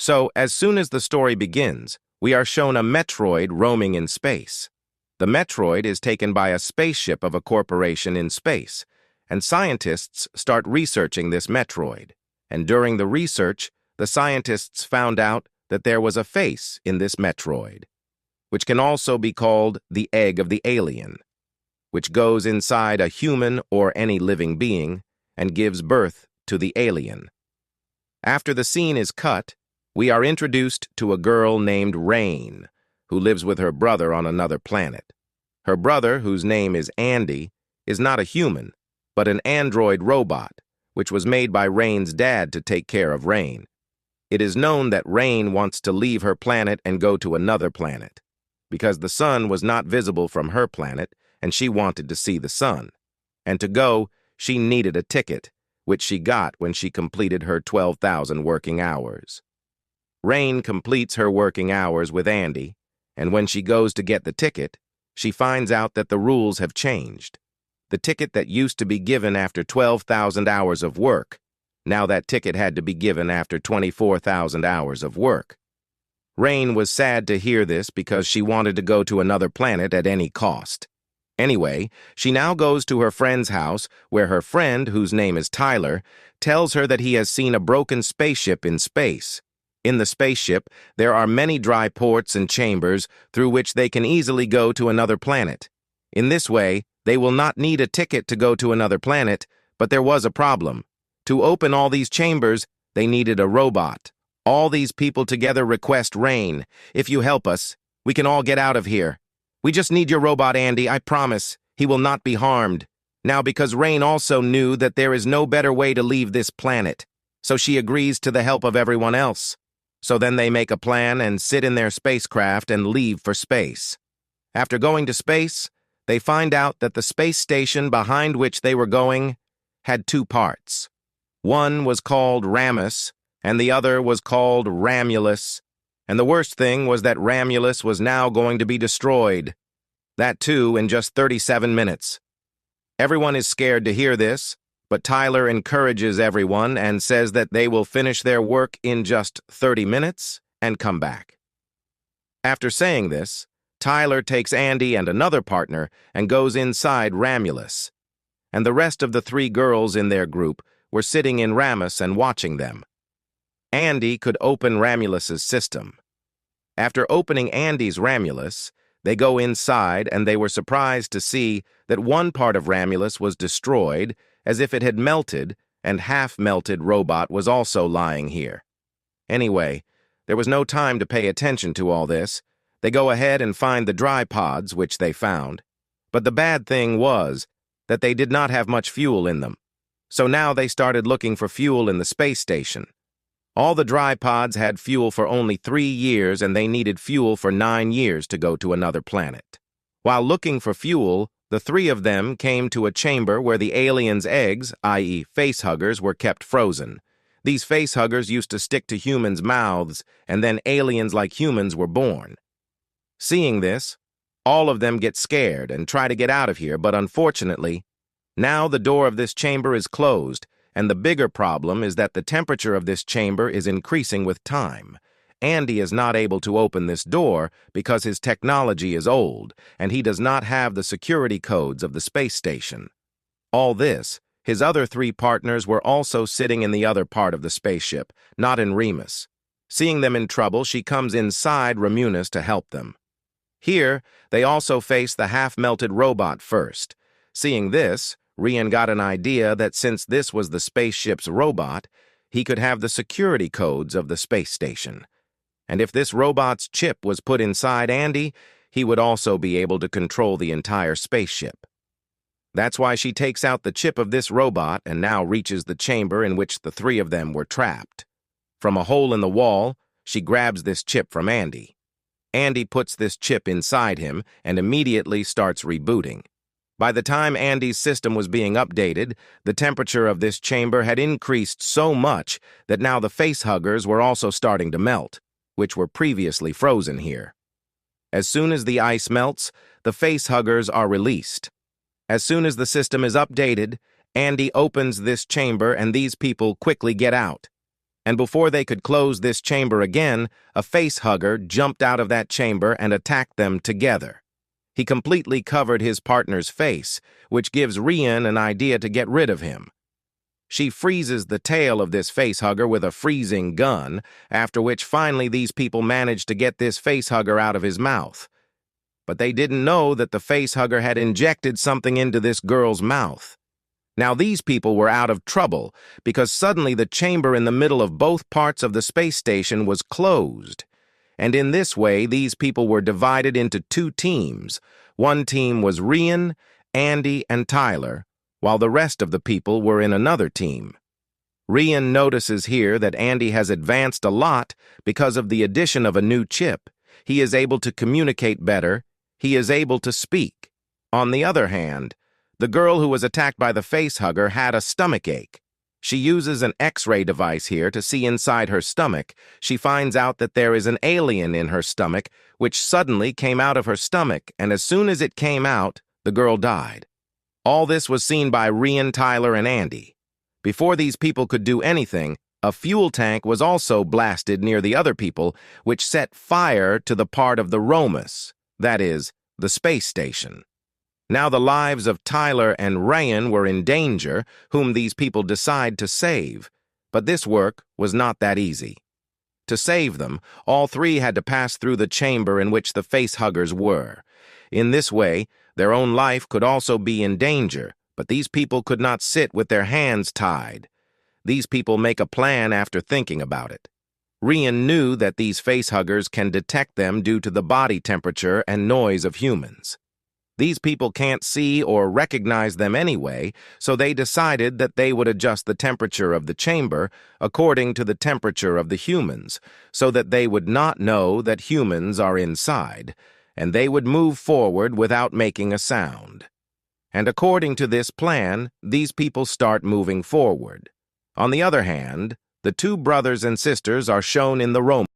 So, as soon as the story begins, we are shown a Metroid roaming in space. The Metroid is taken by a spaceship of a corporation in space, and scientists start researching this Metroid. And during the research, the scientists found out that there was a face in this Metroid, which can also be called the egg of the alien, which goes inside a human or any living being and gives birth to the alien. After the scene is cut, we are introduced to a girl named Rain, who lives with her brother on another planet. Her brother, whose name is Andy, is not a human, but an android robot, which was made by Rain's dad to take care of Rain. It is known that Rain wants to leave her planet and go to another planet, because the sun was not visible from her planet, and she wanted to see the sun. And to go, she needed a ticket, which she got when she completed her 12,000 working hours. Rain completes her working hours with Andy, and when she goes to get the ticket, she finds out that the rules have changed. The ticket that used to be given after 12,000 hours of work, now that ticket had to be given after 24,000 hours of work. Rain was sad to hear this because she wanted to go to another planet at any cost. Anyway, she now goes to her friend's house, where her friend, whose name is Tyler, tells her that he has seen a broken spaceship in space. In the spaceship, there are many dry ports and chambers through which they can easily go to another planet. In this way, they will not need a ticket to go to another planet, but there was a problem. To open all these chambers, they needed a robot. All these people together request Rain. If you help us, we can all get out of here. We just need your robot, Andy, I promise. He will not be harmed. Now, because Rain also knew that there is no better way to leave this planet, so she agrees to the help of everyone else. So then they make a plan and sit in their spacecraft and leave for space. After going to space, they find out that the space station behind which they were going had two parts. One was called Ramus, and the other was called Romulus. And the worst thing was that Romulus was now going to be destroyed. That too in just 37 minutes. Everyone is scared to hear this, but Tyler encourages everyone and says that they will finish their work in just 30 minutes and come back. After saying this, Tyler takes Andy and another partner and goes inside Romulus. And the rest of the three girls in their group were sitting in Ramus and watching them. Andy could open Romulus's system. After opening Andy's Romulus, they go inside and they were surprised to see that one part of Romulus was destroyed as if it had melted, and half-melted robot was also lying here. Anyway, there was no time to pay attention to all this. They go ahead and find the dry pods, which they found. But the bad thing was that they did not have much fuel in them. So now they started looking for fuel in the space station. All the dry pods had fuel for only 3 years, and they needed fuel for 9 years to go to another planet. While looking for fuel, the three of them came to a chamber where the aliens' eggs, i.e. facehuggers, were kept frozen. These facehuggers used to stick to humans' mouths, and then aliens like humans were born. Seeing this, all of them get scared and try to get out of here, but unfortunately, now the door of this chamber is closed, and the bigger problem is that the temperature of this chamber is increasing with time. Andy is not able to open this door because his technology is old, and he does not have the security codes of the space station. All this, his other three partners were also sitting in the other part of the spaceship, not in Remus. Seeing them in trouble, she comes inside Romulus to help them. Here, they also face the half-melted robot first. Seeing this, Rian got an idea that since this was the spaceship's robot, he could have the security codes of the space station. And if this robot's chip was put inside Andy, he would also be able to control the entire spaceship. That's why she takes out the chip of this robot and now reaches the chamber in which the three of them were trapped. From a hole in the wall, she grabs this chip from Andy. Andy puts this chip inside him and immediately starts rebooting. By the time Andy's system was being updated, the temperature of this chamber had increased so much that now the facehuggers were also starting to melt, which were previously frozen here. As soon as the ice melts, the facehuggers are released. As soon as the system is updated, Andy opens this chamber and these people quickly get out. And before they could close this chamber again, a face-hugger jumped out of that chamber and attacked them together. He completely covered his partner's face, which gives Rian an idea to get rid of him. She freezes the tail of this face-hugger with a freezing gun, after which finally these people manage to get this face-hugger out of his mouth. But they didn't know that the face-hugger had injected something into this girl's mouth. Now these people were out of trouble because suddenly the chamber in the middle of both parts of the space station was closed. And in this way, these people were divided into two teams. One team was Rian, Andy, and Tyler, while the rest of the people were in another team. Rian notices here that Andy has advanced a lot because of the addition of a new chip. He is able to communicate better. He is able to speak. On the other hand, the girl who was attacked by the face-hugger had a stomachache. She uses an X-ray device here to see inside her stomach. She finds out that there is an alien in her stomach, which suddenly came out of her stomach, and as soon as it came out, the girl died. All this was seen by Rian, Tyler, and Andy. Before these people could do anything, a fuel tank was also blasted near the other people, which set fire to the part of the Romulus, that is, the space station. Now the lives of Tyler and Rian were in danger, whom these people decide to save. But this work was not that easy. To save them, all three had to pass through the chamber in which the face-huggers were. In this way, their own life could also be in danger, but these people could not sit with their hands tied. These people make a plan after thinking about it. Rian knew that these face-huggers can detect them due to the body temperature and noise of humans. These people can't see or recognize them anyway, so they decided that they would adjust the temperature of the chamber according to the temperature of the humans, so that they would not know that humans are inside, and they would move forward without making a sound. And according to this plan, these people start moving forward. On the other hand, the two brothers and sisters are shown in the Romulus.